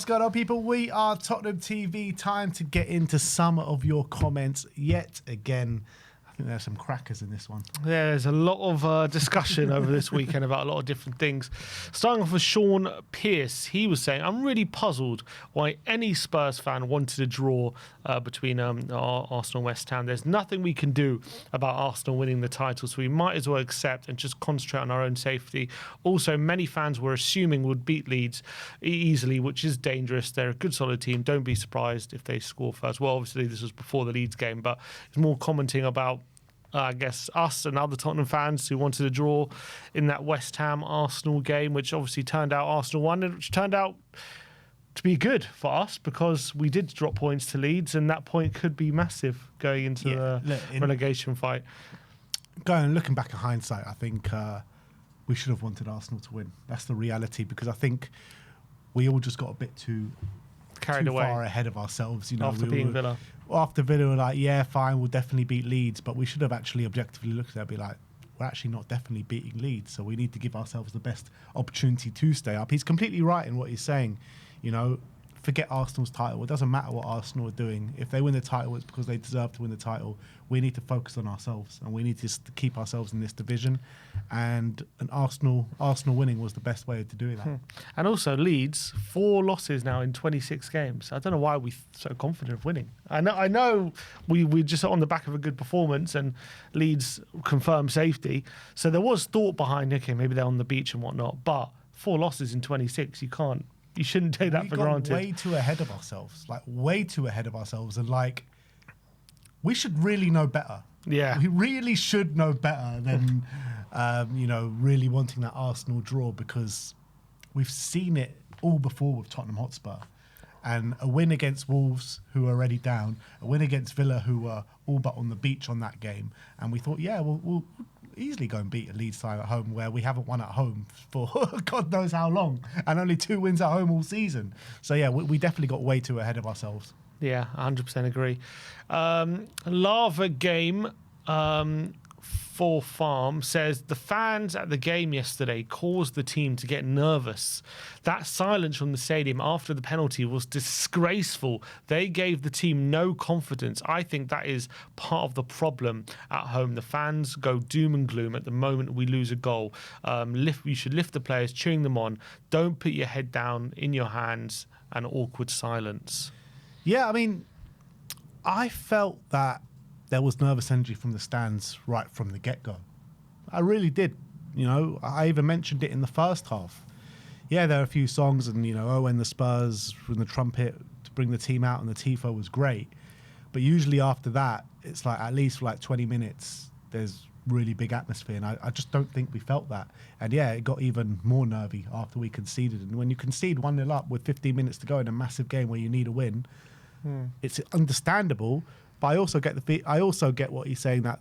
going on, people? We are Tottenham TV. Time to get into some of your comments yet again. I think there's some crackers in this one. There's a lot of discussion over this weekend about a lot of different things. Starting off with Sean Pearce, he was saying, I'm really puzzled why any Spurs fan wanted a draw between Arsenal and West Ham. There's nothing we can do about Arsenal winning the title, so we might as well accept and just concentrate on our own safety. Also, many fans were assuming we'd beat Leeds easily, which is dangerous. They're a good, solid team. Don't be surprised if they score first. Well, obviously, this was before the Leeds game, but it's more commenting about I guess us and other Tottenham fans who wanted a draw in that West Ham Arsenal game, which obviously turned out Arsenal won, and which turned out to be good for us because we did drop points to Leeds, and that point could be massive going into the relegation fight. Looking back at hindsight, I think we should have wanted Arsenal to win. That's the reality, because I think we all just got a bit too carried away, far ahead of ourselves, after beating Villa. After Villa, we're like, yeah, fine, we'll definitely beat Leeds, but we should have actually objectively looked at it and be like, we're actually not definitely beating Leeds, so we need to give ourselves the best opportunity to stay up. He's completely right in what he's saying. You know, forget Arsenal's title. It doesn't matter what Arsenal are doing. If they win the title, it's because they deserve to win the title. We need to focus on ourselves, and we need to keep ourselves in this division. And an Arsenal winning was the best way to do that. And also Leeds, 4 losses now in 26 games. I don't know why we're so confident of winning. I know we just on the back of a good performance, and Leeds confirmed safety. So there was thought behind, okay, maybe they're on the beach and whatnot. But 4 losses in 26, you shouldn't take that for granted. Way too ahead of ourselves, and we should really know better. Yeah, we really should know better than really wanting that Arsenal draw, because we've seen it all before with Tottenham Hotspur, and a win against Wolves, who are already down, a win against Villa, who were all but on the beach on that game, and we thought, yeah, we'll easily go and beat a Leeds side at home, where we haven't won at home for God knows how long, and only 2 wins at home all season. So yeah, we definitely got way too ahead of ourselves. Yeah, 100% agree. Lava Game for Farm says the fans at the game yesterday caused the team to get nervous. That silence from the stadium after the penalty was disgraceful. They gave the team no confidence. I think that is part of the problem at home. The fans go doom and gloom at the moment we lose a goal. You should lift the players, cheering them on. Don't put your head down in your hands and awkward silence. Yeah, I mean, I felt that there was nervous energy from the stands right from the get-go. I really did. I even mentioned it in the first half. Yeah, there are a few songs, and, when the Spurs, when the trumpet to bring the team out and the tifo was great. But usually after that, it's like at least for 20 minutes, there's really big atmosphere, and I just don't think we felt that. And yeah, it got even more nervy after we conceded. And when you concede 1-0 up with 15 minutes to go in a massive game where you need a win, it's understandable. But I also get what he's saying, that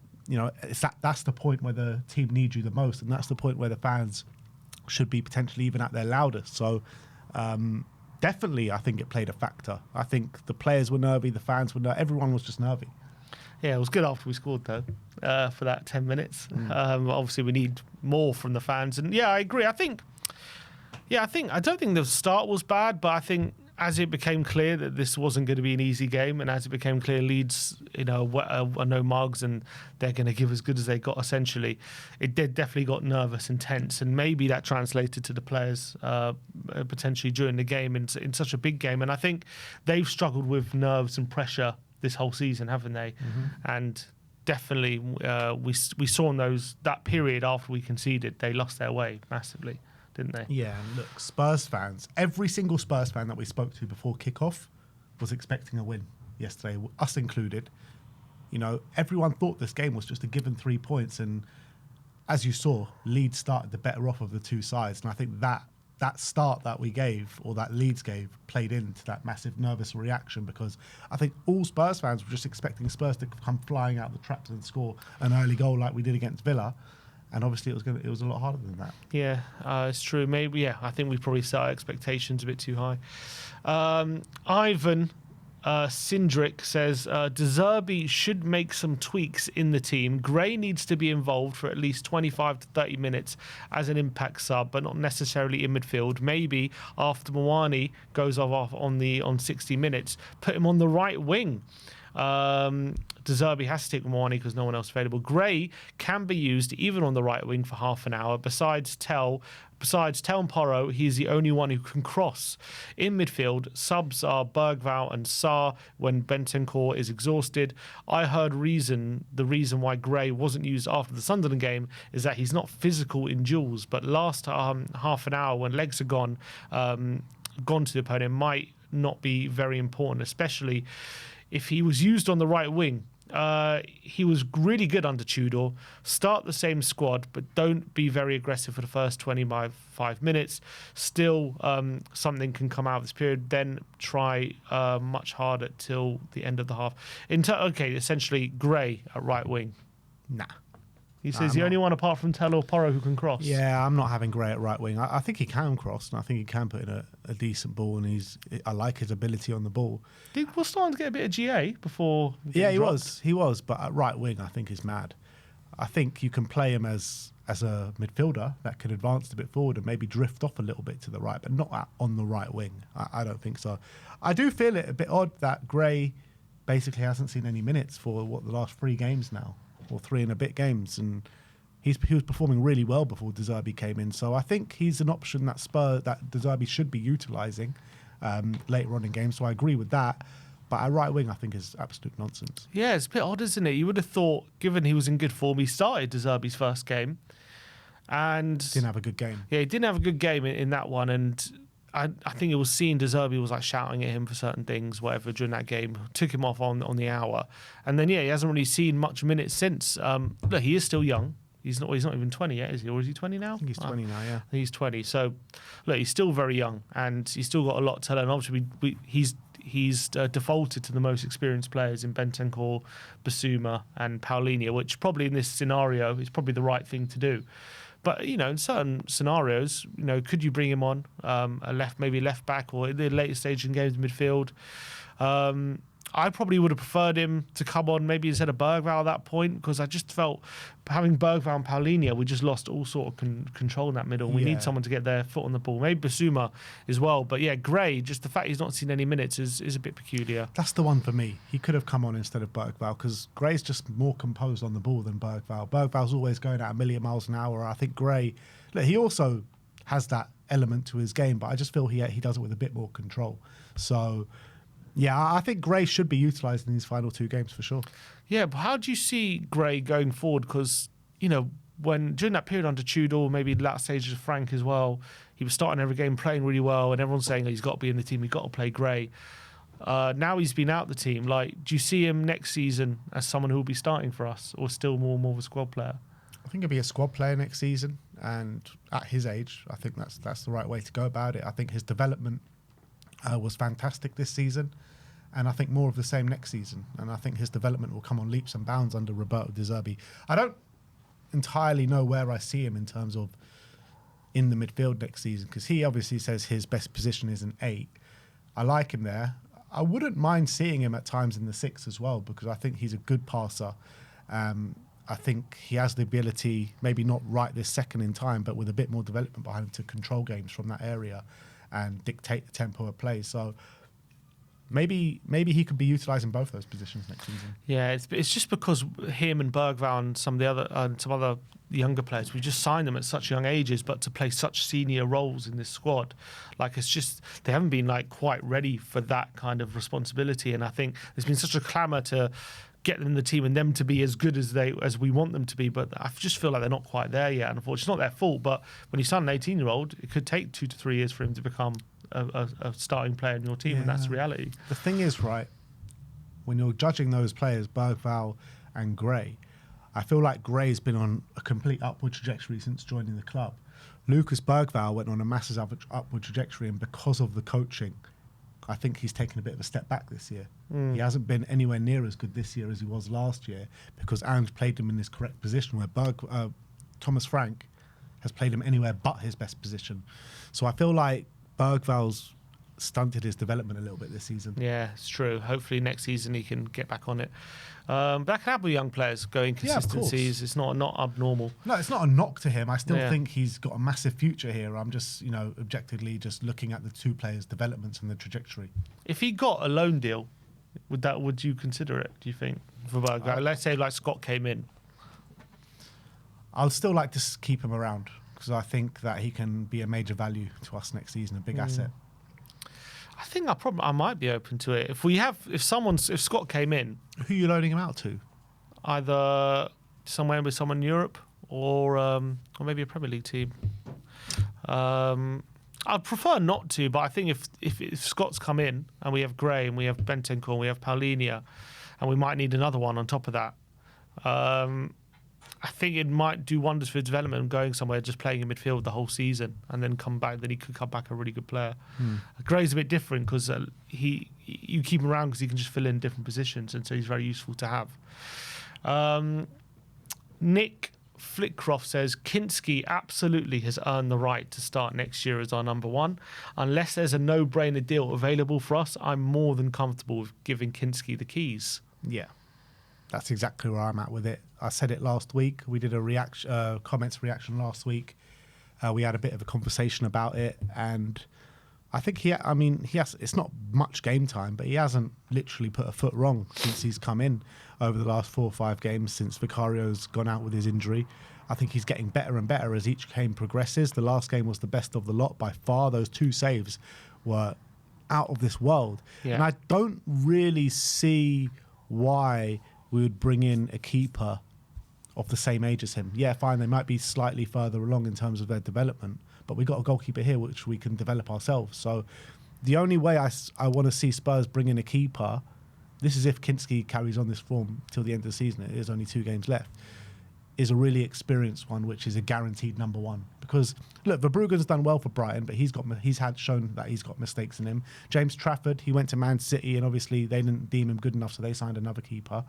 that's the point where the team needs you the most, and that's the point where the fans should be potentially even at their loudest. So definitely, I think it played a factor. I think the players were nervy, the fans were nervy, everyone was just nervy. Yeah, it was good after we scored, though, for that 10 minutes. Obviously, we need more from the fans. And yeah, I agree. I don't think the start was bad, but I think as it became clear that this wasn't going to be an easy game, and as it became clear Leeds, are no mugs and they're going to give as good as they got, essentially, it definitely got nervous and tense, and maybe that translated to the players potentially during the game in such a big game. And I think they've struggled with nerves and pressure this whole season, haven't they? And definitely we saw in that period after we conceded, they lost their way massively, didn't they? Yeah, and look, Spurs fans, every single Spurs fan that we spoke to before kickoff was expecting a win yesterday, us included. Everyone thought this game was just a given 3 points, and as you saw, Leeds started the better off of the two sides, and I think that start that we gave, or that Leeds gave, played into that massive nervous reaction, because I think all Spurs fans were just expecting Spurs to come flying out the traps and score an early goal like we did against Villa. And obviously it was a lot harder than that. Yeah, it's true. Maybe, I think we probably set our expectations a bit too high. Ivan Sindrick says, De Zerbi should make some tweaks in the team. Gray needs to be involved for at least 25 to 30 minutes as an impact sub, but not necessarily in midfield. Maybe after Mwani goes off on 60 minutes, put him on the right wing. De Zerbi has to take Mwani because no one else available. Gray can be used even on the right wing for half an hour. Besides Tell and Porro, he's the only one who can cross. In midfield, subs are Bergvall and Sarr when Bentancur is exhausted. I heard the reason why Gray wasn't used after the Sunderland game is that he's not physical in duels, but last half an hour when legs are gone to the opponent might not be very important, especially if he was used on the right wing. He was really good under Tudor. Start the same squad, but don't be very aggressive for the first 25 minutes. Still, something can come out of this period. Then try much harder till the end of the half. Essentially, Gray at right wing. Nah. He says the only one apart from Tell or Porro who can cross. Yeah, I'm not having Gray at right wing. I think he can cross, and I think he can put in a decent ball, and I like his ability on the ball. He was starting to get a bit of GA before. Yeah, he was, but at right wing, I think is mad. I think you can play him as a midfielder that can advance a bit forward and maybe drift off a little bit to the right, but not on the right wing. I don't think so. I do feel it a bit odd that Gray basically hasn't seen any minutes for the last 3 games now. Or 3 and a bit games, and he was performing really well before De Zerbi came in. So I think he's an option that De Zerbi should be utilising later on in games. So I agree with that. But at right wing, I think is absolute nonsense. Yeah, it's a bit odd, isn't it? You would have thought, given he was in good form, he started De Zerbi's first game, and didn't have a good game. Yeah, he didn't have a good game in that one, and I think it was seen De Zerbi was like shouting at him for certain things, whatever, during that game. Took him off on the hour. And then, he hasn't really seen much minutes since. Look, he is still young. He's not even 20 yet, is he? Or is he 20 now? I think he's 20 now, yeah. He's 20. So, look, he's still very young, and he's still got a lot to learn. Obviously, he's defaulted to the most experienced players in Bentancur, Basuma and Paulinho, which probably in this scenario is probably the right thing to do. But, in certain scenarios, could you bring him on maybe left back or in the later stage in games midfield? I probably would have preferred him to come on maybe instead of Bergvall at that point, because I just felt having Bergvall and Paulinho, we just lost all sort of control in that middle. We need someone to get their foot on the ball. Maybe Basuma as well. But yeah, Gray, just the fact he's not seen any minutes is a bit peculiar. That's the one for me. He could have come on instead of Bergvall, because Gray's just more composed on the ball than Bergvall. Bergvall's always going at 1,000,000 miles an hour. I think Gray, look, he also has that element to his game, but I just feel he does it with a bit more control. So yeah, I think Gray should be utilised in these final 2 games for sure. Yeah, but how do you see Gray going forward? Because, when during that period under Tudor, maybe last stage of Frank as well, he was starting every game, playing really well, and everyone's saying he's got to be in the team, he's got to play Gray. Now he's been out the team. Do you see him next season as someone who will be starting for us, or still more of a squad player? I think he'll be a squad player next season, and at his age, I think that's the right way to go about it. I think his development was fantastic this season, and I think more of the same next season. And I think his development will come on leaps and bounds under Roberto De Zerbi. I don't entirely know where I see him in terms of in the midfield next season, because he obviously says his best position is an 8. I like him there. I wouldn't mind seeing him at times in the 6 as well, because I think he's a good passer. I think he has the ability, maybe not right this second in time, but with a bit more development behind him, to control games from that area and dictate the tempo of play. So maybe he could be utilised in both those positions next season. Yeah, it's just because him and Bergvall and some other younger players, we just signed them at such young ages, but to play such senior roles in this squad, it's just they haven't been quite ready for that kind of responsibility. And I think there's been such a clamour to get them in the team and them to be as good as we want them to be, but I just feel like they're not quite there yet. And unfortunately, it's not their fault, but when you sign an 18-year-old, it could take 2 to 3 years for him to become a starting player in your team, and that's the reality. The thing is, right, when you're judging those players, Bergvall and Gray, I feel like Gray's been on a complete upward trajectory since joining the club. Lucas Bergvall went on a massive upward trajectory, and because of the coaching, I think he's taken a bit of a step back this year. He hasn't been anywhere near as good this year as he was last year, because Ange played him in his correct position, where Thomas Frank has played him anywhere but his best position. So I feel like Bergvall's stunted his development a little bit this season. Yeah, it's true. Hopefully next season he can get back on it. But that can happen with young players going consistencies. It's not abnormal. No, it's not a knock to him. I still Yeah. think he's got a massive future here. I'm just, objectively just looking at the two players' developments and the trajectory. If he got a loan deal, would you consider it, do you think? For let's say like Scott came in. I'd still like to keep him around because I think that he can be a major value to us next season, a big asset. I think I might be open to it. If Scott came in, Who are you loaning him out to? either somewhere with someone in Europe or maybe a Premier League team. I'd prefer not to, but I think if Scott's come in and we have Gray and we have Bentancur and we have Paulinia and we might need another one on top of that, I think it might do wonders for his development going somewhere, just playing in midfield the whole season and then come back. Then he could come back a really good player. Gray's a bit different because you keep him around because he can just fill in different positions, and so he's very useful to have. Nick Flickcroft says Kinsky absolutely has earned the right to start next year as our number one. Unless there's a no-brainer deal available for us, I'm more than comfortable with giving Kinsky the keys. Yeah, that's exactly where I'm at with it. I said it last week. We did a comments reaction last week. We had a bit of a conversation about it, and I think he has. It's not much game time, but he hasn't literally put a foot wrong since he's come in over the last 4 or 5 games since Vicario's gone out with his injury. I think he's getting better and better as each game progresses. The last game was the best of the lot by far. Those 2 saves were out of this world, and I don't really see why we would bring in a keeper of the same age as him. Yeah, fine, they might be slightly further along in terms of their development, but we've got a goalkeeper here which we can develop ourselves. So the only way I want to see Spurs bring in a keeper, this is if Kinsky carries on this form till the end of the season, it is only 2 games left, is a really experienced one, which is a guaranteed number one. Because look, Verbruggen's done well for Brighton, but he's had shown that he's got mistakes in him. James Trafford, he went to Man City, and obviously they didn't deem him good enough, so they signed another keeper.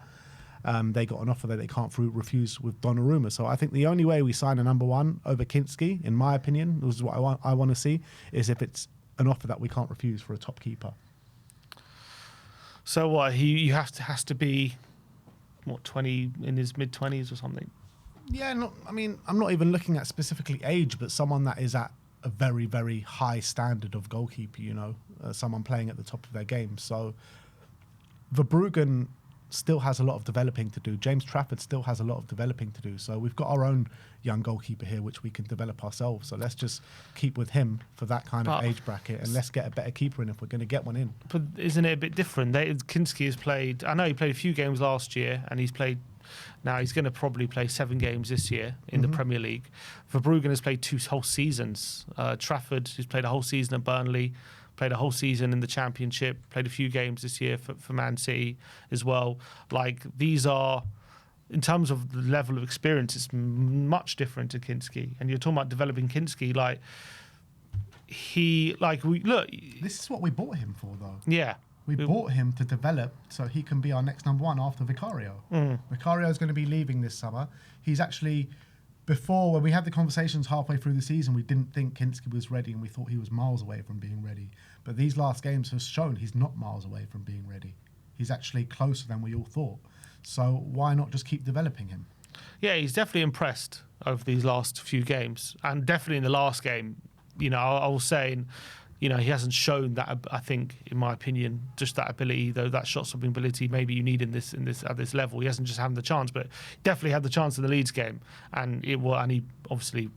They got an offer that they can't refuse with Donnarumma. So I think the only way we sign a number one over Kinsky, in my opinion, this is what I want to see, is if it's an offer that we can't refuse for a top keeper. So what? He has to be 20 in his mid-20s or something. Yeah, I'm not even looking at specifically age, but someone that is at a very, very high standard of goalkeeper. Someone playing at the top of their game. So Verbruggen still has a lot of developing to do. James Trafford still has a lot of developing to do. So we've got our own young goalkeeper here, which we can develop ourselves. So let's just keep with him for that kind of age bracket, and let's get a better keeper in if we're going to get one in. But isn't it a bit different? Kinsky has played. I know he played a few games last year, and he's played. Now he's going to probably play 7 games this year in the Premier League. Verbruggen has played 2 whole seasons. Trafford, who's played a whole season at Burnley, played a whole season in the Championship, played a few games this year for Man City as well. Like, these are, in terms of the level of experience, it's much different to Kinsky. And you're talking about developing Kinsky, This is what we bought him for, though. Yeah. We bought him to develop so he can be our next number one after Vicario. Vicario is going to be leaving this summer. He's actually, before, when we had the conversations halfway through the season, we didn't think Kinsky was ready and we thought he was miles away from being ready. But these last games have shown he's not miles away from being ready. He's actually closer than we all thought. So why not just keep developing him? Yeah, he's definitely impressed over these last few games. And definitely in the last game, I was saying, he hasn't shown that. I think, in my opinion, just that ability, though, that shot stopping ability, maybe you need in this at this level. He hasn't just had the chance, but definitely had the chance in the Leeds game, and he obviously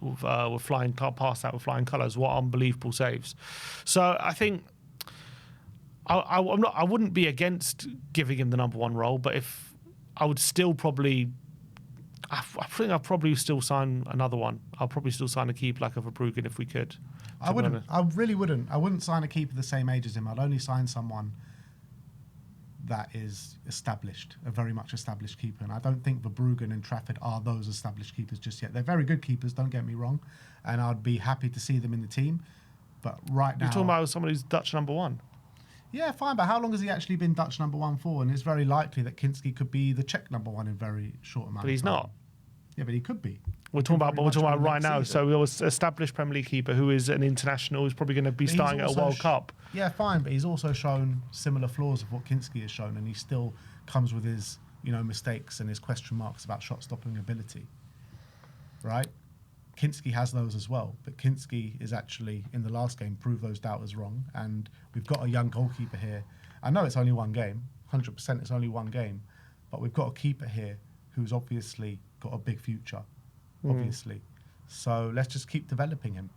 were flying past that with flying colours. What unbelievable saves! So I think I wouldn't be against giving him the number one role, but if I would still probably. I think I'll probably still sign another one. I'll probably still sign a keeper like a Verbruggen if we could. I wouldn't. I really wouldn't. I wouldn't sign a keeper the same age as him. I'd only sign someone that is established, a very much established keeper. And I don't think Verbruggen and Trafford are those established keepers just yet. They're very good keepers, don't get me wrong. And I'd be happy to see them in the team. But right now... You're talking about someone who's Dutch number one? Yeah, fine, but how long has he actually been Dutch number one for? And it's very likely that Kinsky could be the Czech number one in very short amount of time. But he's not. Yeah, but he could be. We're talking about right now. Season. So we was established Premier League keeper who is an international, who's probably going to be starting at a World Cup. Yeah, fine, but he's also shown similar flaws of what Kinsky has shown, and he still comes with his, mistakes and his question marks about shot-stopping ability. Right? Kinsky has those as well, but Kinsky is actually, in the last game, proved those doubters wrong, and we've got a young goalkeeper here. I know it's only one game, 100% it's only one game, but we've got a keeper here who's obviously got a big future, obviously. So let's just keep developing him.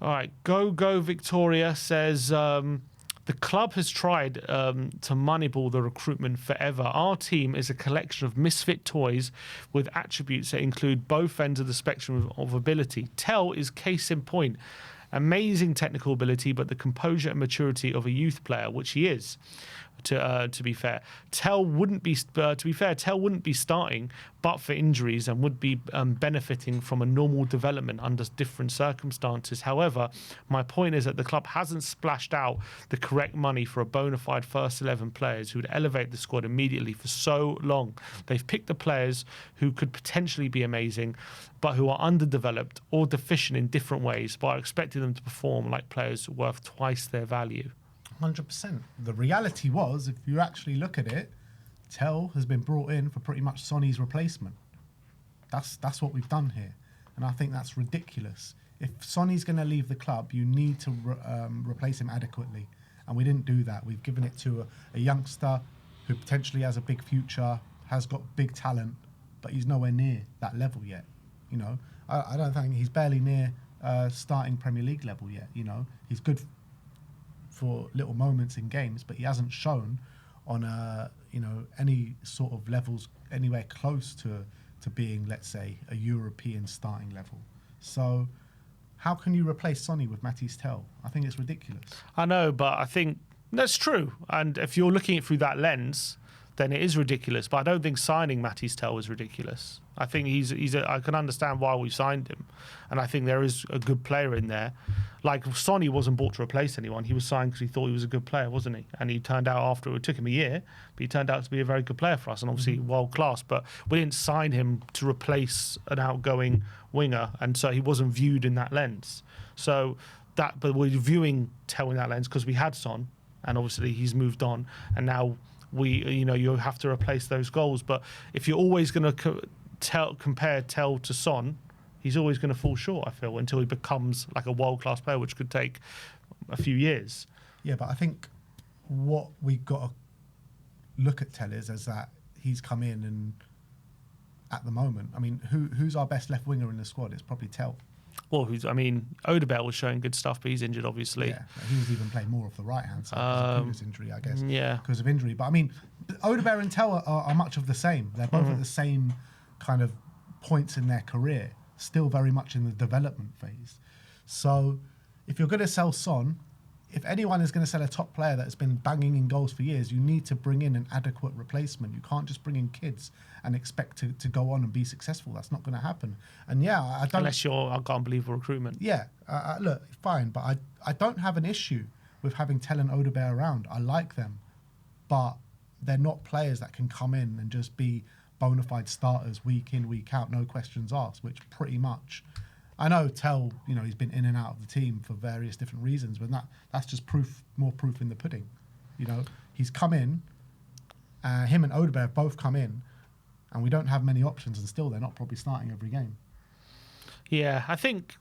All right, Go Victoria says, the club has tried to moneyball the recruitment forever. Our team is a collection of misfit toys with attributes that include both ends of the spectrum of ability. Tell is case in point. Amazing technical ability, but the composure and maturity of a youth player, which he is. To be fair, Tell wouldn't be starting, but for injuries, and would be benefiting from a normal development under different circumstances. However, my point is that the club hasn't splashed out the correct money for a bona fide first 11 players who would elevate the squad immediately for so long. They've picked the players who could potentially be amazing, but who are underdeveloped or deficient in different ways, but are expecting them to perform like players worth twice their value. 100%. The reality was, if you actually look at it, Tell has been brought in for pretty much Sonny's replacement. That's what we've done here, and I think that's ridiculous. If Sonny's going to leave the club, you need to replace him adequately, and we didn't do that. We've given it to a youngster who potentially has a big future, has got big talent, but he's nowhere near that level yet. I don't think he's barely near starting Premier League level yet. He's good for little moments in games, but he hasn't shown on any sort of levels anywhere close to being, let's say, a European starting level. So how can you replace Sonny with Matisse Tell? I think it's ridiculous. I know, but I think that's true. And if you're looking at it through that lens, then it is ridiculous. But I don't think signing Matisse Tell is ridiculous. I think I can understand why we signed him, and I think there is a good player in there. Like, Sonny wasn't bought to replace anyone. He was signed because he thought he was a good player, wasn't he? And he turned out it took him a year, but he turned out to be a very good player for us, and obviously world class. But we didn't sign him to replace an outgoing winger, and so he wasn't viewed in that lens. But we're viewing Tell in that lens because we had Son, and obviously he's moved on, and now you have to replace those goals. But if you're always going to compare Tell to Son, he's always going to fall short, I feel, until he becomes like a world-class player, which could take a few years. Yeah, but I think what we've got to look at Tell is that he's come in, and at the moment, I mean, who's our best left winger in the squad? It's probably Tell. Well, Odebert was showing good stuff, but he's injured, obviously. Yeah, he was even playing more off the right-hand side because of Kudus injury, I guess. Yeah. Because of injury. But, I mean, Odebert and Tell are much of the same. They're both at the same kind of points in their career, still very much in the development phase. So, if you're going to sell Son, if anyone is going to sell a top player that's been banging in goals for years, you need to bring in an adequate replacement. You can't just bring in kids and expect to go on and be successful. That's not going to happen. And yeah, I don't... Unless you're unbelievable recruitment. Yeah, look, fine, but I don't have an issue with having Tell and Odebert around. I like them, but they're not players that can come in and just be bona fide starters week in, week out, no questions asked, which pretty much... I know Tell, he's been in and out of the team for various different reasons, but that's just more proof in the pudding. He's come in, him and Odebert have both come in, and we don't have many options, and still they're not probably starting every game. Yeah, I think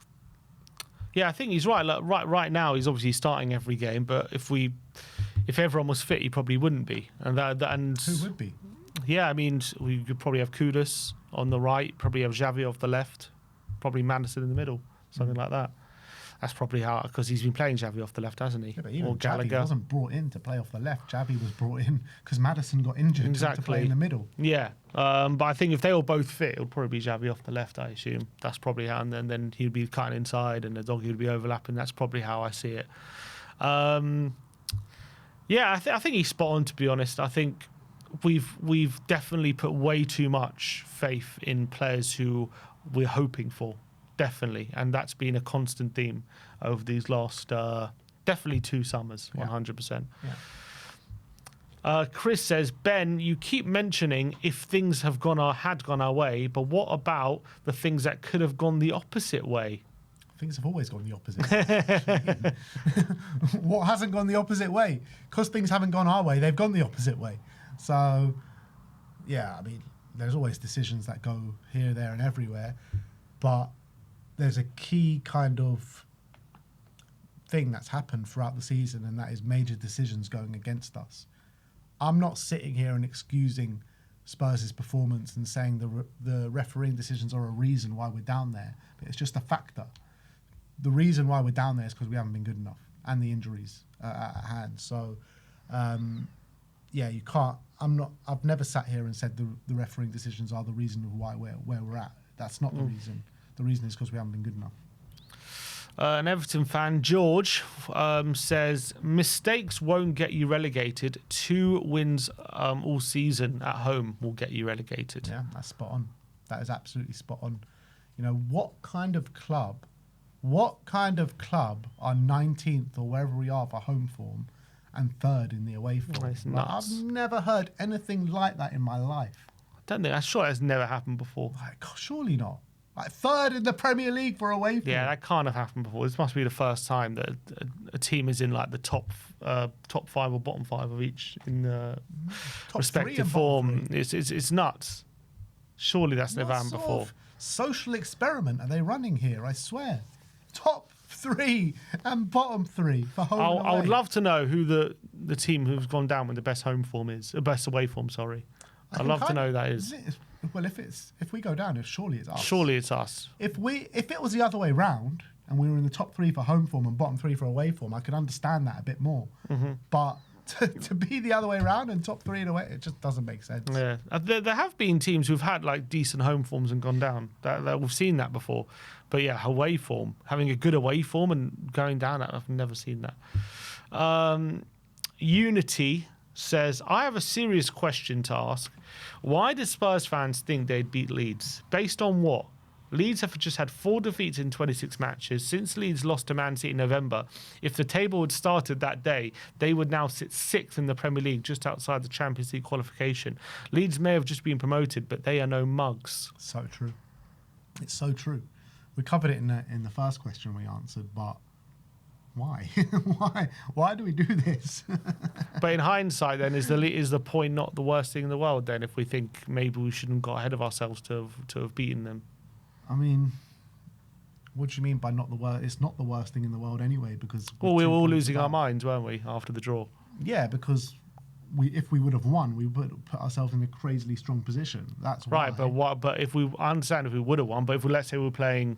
he's right. Like, right now he's obviously starting every game, but if everyone was fit, he probably wouldn't be. And who would be? Yeah, I mean, we could probably have Kudus on the right, probably have Xavi off the left. Probably Madison in the middle, something like that. That's probably how, because he's been playing Xavi off the left, hasn't he? Yeah, but even or Gallagher. Xavi wasn't brought in to play off the left. Xavi was brought in because Madison got injured to play in the middle. Yeah, but I think if they were both fit, it would probably be Xavi off the left, I assume. That's probably how, and then he'd be cutting inside and the doggy would be overlapping. That's probably how I see it. Yeah, I think he's spot on, to be honest. I think we've definitely put way too much faith in players who we're hoping for, definitely, and that's been a constant theme over these last definitely 2 summers, 100%. Yeah. Chris says, Ben, you keep mentioning if things had gone our way, but what about the things that could have gone the opposite way? Things have always gone the opposite way. What hasn't gone the opposite way? Because things haven't gone our way, they've gone the opposite way. So, yeah, I mean, there's always decisions that go here, there, and everywhere. But there's a key kind of thing that's happened throughout the season, and that is major decisions going against us. I'm not sitting here and excusing Spurs' performance and saying the refereeing decisions are a reason why we're down there. But it's just a factor. The reason why we're down there is because we haven't been good enough, and the injuries at hand. So, yeah, you can't. I've never sat here and said the refereeing decisions are the reason of why where we're at. That's not the reason. The reason is because we haven't been good enough. An Everton fan, George, says, mistakes won't get you relegated. 2 wins all season at home will get you relegated. Yeah, that's spot on. That is absolutely spot on. You know, what kind of club are 19th or wherever we are for home form and 3rd in the away form? It's nuts. I've never heard anything like that in my life. I'm sure that's never happened before. Like, surely not. Like 3rd in the Premier League for away form. Yeah, that can't have happened before. This must be the first time that a team is in like the top 5 or bottom 5 of each in respective form. It's nuts. Surely that's never happened before. Social experiment are they running here? I swear. Top 3 and bottom 3 for home and away. I would love to know who the team who's gone down with the best home form is, best away form. Sorry, I'd love to know who that is. Well, if we go down, surely it's us. Surely it's us. If it was the other way round and we were in the top 3 for home form and bottom 3 for away form, I could understand that a bit more. Mm-hmm. But to be the other way around and top 3 and away, it just doesn't make sense. Yeah, there have been teams who've had like decent home forms and gone down. That we've seen that before. But yeah, away form, having a good away form and going down, I've never seen that. Unity says, I have a serious question to ask. Why did Spurs fans think they'd beat Leeds? Based on what? Leeds have just had 4 defeats in 26 matches. Since Leeds lost to Man City in November, if the table had started that day, they would now sit 6th in the Premier League, just outside the Champions League qualification. Leeds may have just been promoted, but they are no mugs. So true. It's so true. We covered it in the first question we answered, but why? Why do we do this? But in hindsight, then, is the point not the worst thing in the world? Then, if we think maybe we shouldn't have got ahead of ourselves to have beaten them. I mean, what do you mean by not the worst? It's not the worst thing in the world anyway, because we were all losing our minds, weren't we, after the draw? Yeah, because if we would have won, we would have put ourselves in a crazily strong position. That's why. Right, but I understand if we would have won, but if let's say we were playing,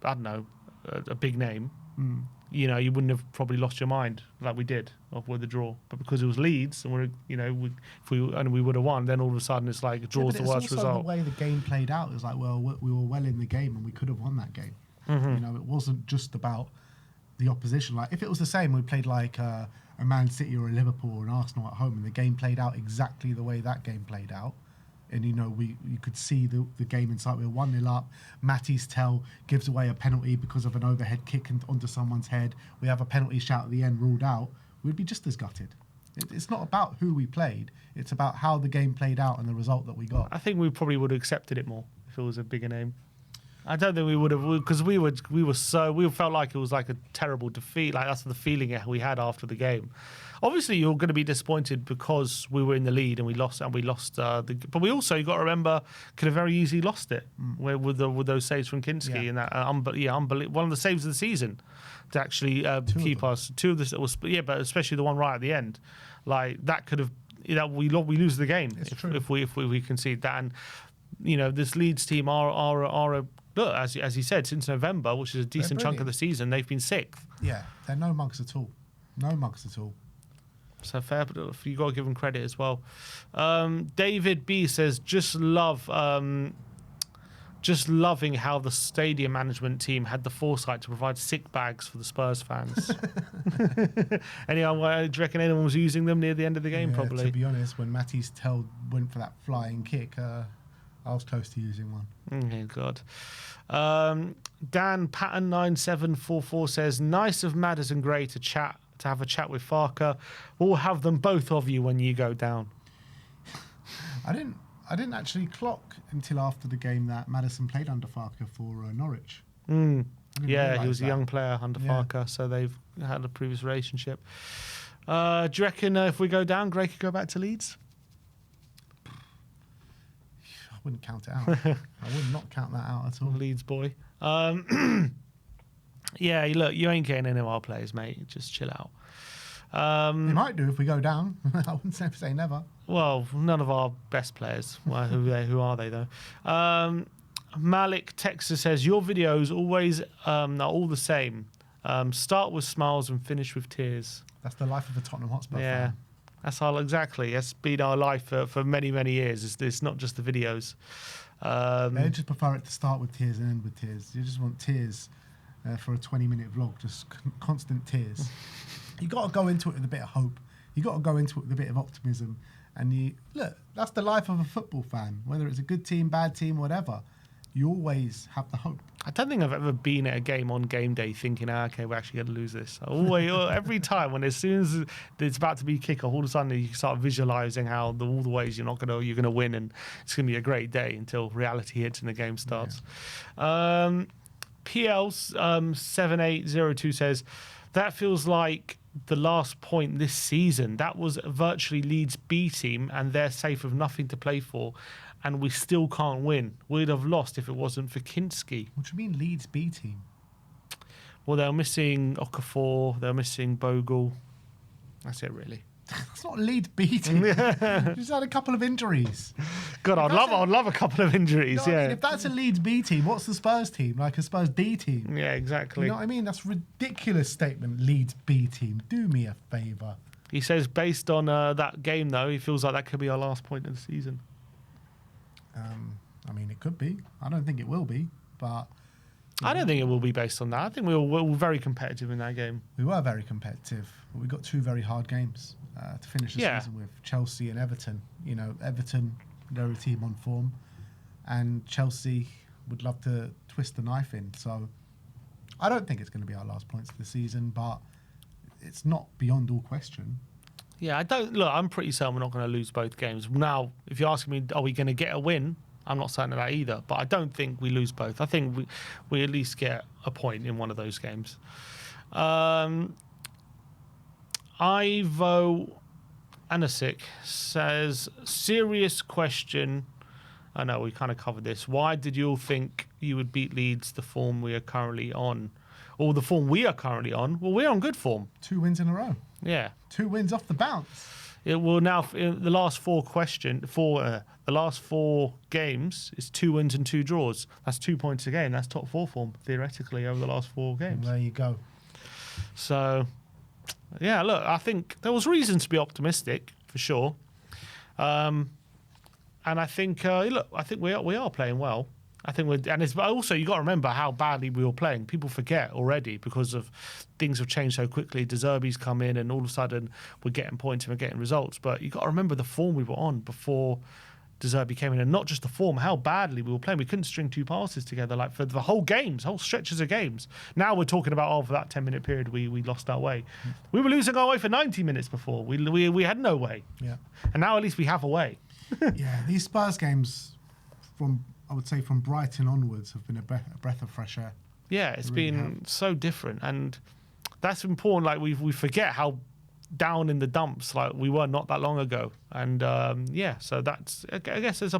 I don't know, a big name, you know, you wouldn't have probably lost your mind like we did with the draw. But because it was Leeds, and we would have won, then all of a sudden it's like a draw's the worst result. It's also the way the game played out. It was like, well, we were well in the game and we could have won that game. Mm-hmm. You know, it wasn't just about the opposition. Like if it was the same, we played like a Man City or a Liverpool or an Arsenal at home, and the game played out exactly the way that game played out. And, you know, you could see the game inside. We were 1-0 up. Matty's Tell gives away a penalty because of an overhead kick onto someone's head. We have a penalty shout at the end ruled out. We'd be just as gutted. It's not about who we played. It's about how the game played out and the result that we got. I think we probably would have accepted it more if it was a bigger name. I don't think we would have, because we felt like it was like a terrible defeat. Like that's the feeling we had after the game. Obviously, you're going to be disappointed because we were in the lead and we lost. But we also, you got to remember, could have very easily lost it with those saves from Kinsky and that. Unbelievable. One of the saves of the season to actually keep us. Two of the, but especially the one right at the end, like that could have. We lose the game if we concede that. And you know, this Leeds team are a look, as he said, since November, which is a decent chunk of the season, they've been 6th. Yeah, they're no mugs at all. No mugs at all. So fair, but you got to give them credit as well. David B says, just loving how the stadium management team had the foresight to provide sick bags for the Spurs fans. Anyone, do you reckon anyone was using them near the end of the game? Probably. To be honest, when Matty's Tell went for that flying kick, I was close to using one. Oh, God. Dan Patton 9744 says, nice of Madders and Gray to chat to have a chat with Farker. We'll have them both of you when you go down. I didn't actually clock until after the game that Maddison played under Farker for Norwich. Yeah, he was a young player under Yeah. Farker, so they've had a previous relationship. Do you reckon if we go down, Gray could go back to Leeds? I wouldn't count it out. I would not count that out at all. Leeds boy. Yeah, look, you ain't getting any of our players, mate. Just chill out. They might do if we go down. I wouldn't say never. Well, none of our best players. Well, who are they though? Malik Texas says your videos always are all the same. Start with smiles and finish with tears. That's the life of a Tottenham Hotspur Yeah, fan. that's all exactly. That's been our life for many, many years. It's not just the videos. They just prefer it to start with tears and end with tears. You just want tears for a 20-minute vlog, just constant tears. You got to go into it with a bit of hope. You got to go into it with a bit of optimism. And look, that's the life of a football fan. Whether it's a good team, bad team, whatever, you always have the hope. I don't think I've ever been at a game on game day thinking, okay, we're actually going to lose this. Always, every time, when as soon as it's about to be kickoff, all of a sudden you start visualising how all the ways you're going to win, and it's going to be a great day until reality hits and the game starts. Yeah. PL 7802 says that feels like the last point this season. That was virtually Leeds' B team, and they're safe with nothing to play for. And we still can't win. We'd have lost if it wasn't for Kinsky. What do you mean Leeds B team? Well, they're missing Okafor. They're missing Bogle. That's it, really. That's not a Leeds B team. Just had a couple of injuries. God, I'd love a couple of injuries. You know yeah. I mean? If that's a Leeds B team, what's the Spurs team? Like a Spurs D team? Yeah, exactly. You know what I mean? That's a ridiculous statement. Leeds B team. Do me a favour. He says, based on that game, though, he feels like that could be our last point of the season. I mean, it could be. I don't think it will be, but I don't think it will be based on that. I think we were very competitive in that game. we were very competitive. But we got two very hard games to finish the season with, Chelsea and Everton. You know, Everton, they're a team on form, and Chelsea would love to twist the knife in. So I don't think it's going to be our last points of the season, but it's not beyond all question. Yeah, I'm pretty certain we're not going to lose both games. Now, if you're asking me, are we going to get a win? I'm not certain of that either, but I don't think we lose both. I think we at least get a point in one of those games. Ivo Anasic says, serious question. I know we kind of covered this. Why did you all think you would beat Leeds, the form we are currently on? Or the form we are currently on? Well, we're on good form. 2 wins in a row. Yeah. 2 wins off the bounce. It will now, in the last the last 4 games is 2 wins and 2 draws. That's 2 points a game. That's top 4 form, theoretically, over the last 4 games. There you go. So, yeah, look, I think there was reason to be optimistic, for sure. And I think, I think we are playing well. I think but also you got to remember how badly we were playing. People forget already because of things have changed so quickly. De Zerbi's come in, and all of a sudden we're getting points and we're getting results. But you got to remember the form we were on before De Zerbi came in, and not just the form, how badly we were playing. We couldn't string 2 passes together like for the whole games, whole stretches of games. Now we're talking about for that 10-minute period we lost our way. We were losing our way for 90 minutes before. We had no way. Yeah. And now at least we have a way. Yeah, these Spurs games I would say from Brighton onwards have been a breath of fresh air. Yeah, it's been so different, and that's important. Like we forget how down in the dumps like we were not that long ago, and so that's, I guess there's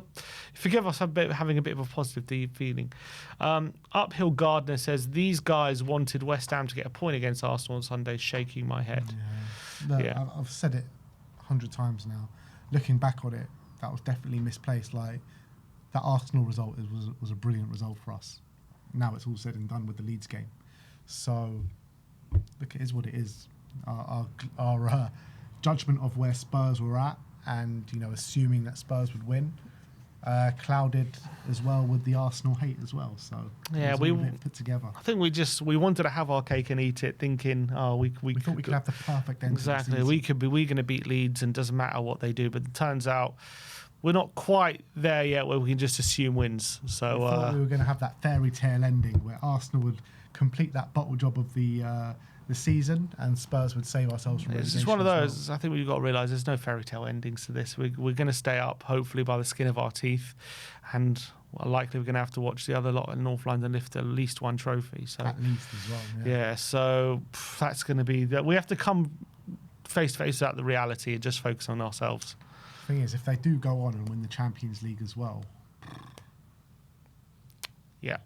forgive us having a bit of a positive feeling. Uphill Gardner says these guys wanted West Ham to get a point against Arsenal on Sunday. Shaking my head. Yeah. Look, I've said it 100 times now. Looking back on it, that was definitely misplaced. Like, that Arsenal result was a brilliant result for us. Now it's all said and done with the Leeds game. So, look, it is what it is. Our judgment of where Spurs were at, and assuming that Spurs would win, clouded as well with the Arsenal hate as well. So yeah, we put together. I think we wanted to have our cake and eat it, thinking, we thought we could have the perfect end. Exactly, we're going to beat Leeds, and doesn't matter what they do. But it turns out we're not quite there yet, where we can just assume wins. So I thought we were going to have that fairy tale ending where Arsenal would complete that bottle job of the the season, and Spurs would save ourselves from relegation. It's just one of as well. those. I think we've got to realise there's no fairy tale endings to this. We're going to stay up, hopefully, by the skin of our teeth, and likely we're going to have to watch the other lot in North London lift at least one trophy. So At least as well. yeah, so that's going to be that. We have to come face to face with the reality and just focus on ourselves. Thing is, if they do go on and win the Champions League as well, Yeah.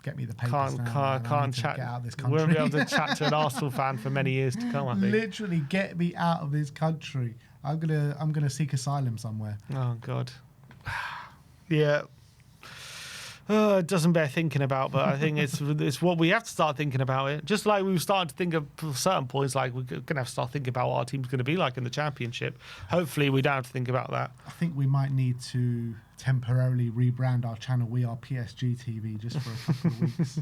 get me the papers Can't chat. get out of this We country. won't be able to chat to an Arsenal fan for many years to come, I think. Literally, get me out of this country. I'm gonna seek asylum somewhere. Oh God. Yeah. It doesn't bear thinking about, but I think it's what we have to start thinking about it. Just like we've started to think of certain points, like we're going to have to start thinking about what our team's going to be like in the Championship. Hopefully, we don't have to think about that. I think we might need to temporarily rebrand our channel. We are PSG TV just for a couple of weeks.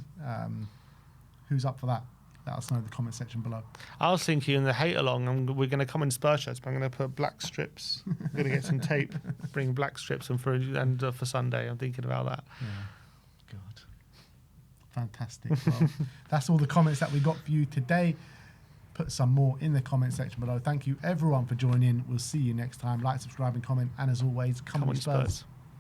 Who's up for that? Let us know in the comment section below. I was thinking in the hate along, we're going to come in Spurs shirts, but I'm going to put black strips. I'm going to get some tape, bring black strips, and for Sunday, I'm thinking about that. Yeah. God. Fantastic. Well, that's all the comments that we got for you today. Put some more in the comment section below. Thank you everyone for joining in. We'll see you next time. Like, subscribe, and comment. And as always, come on Spurs.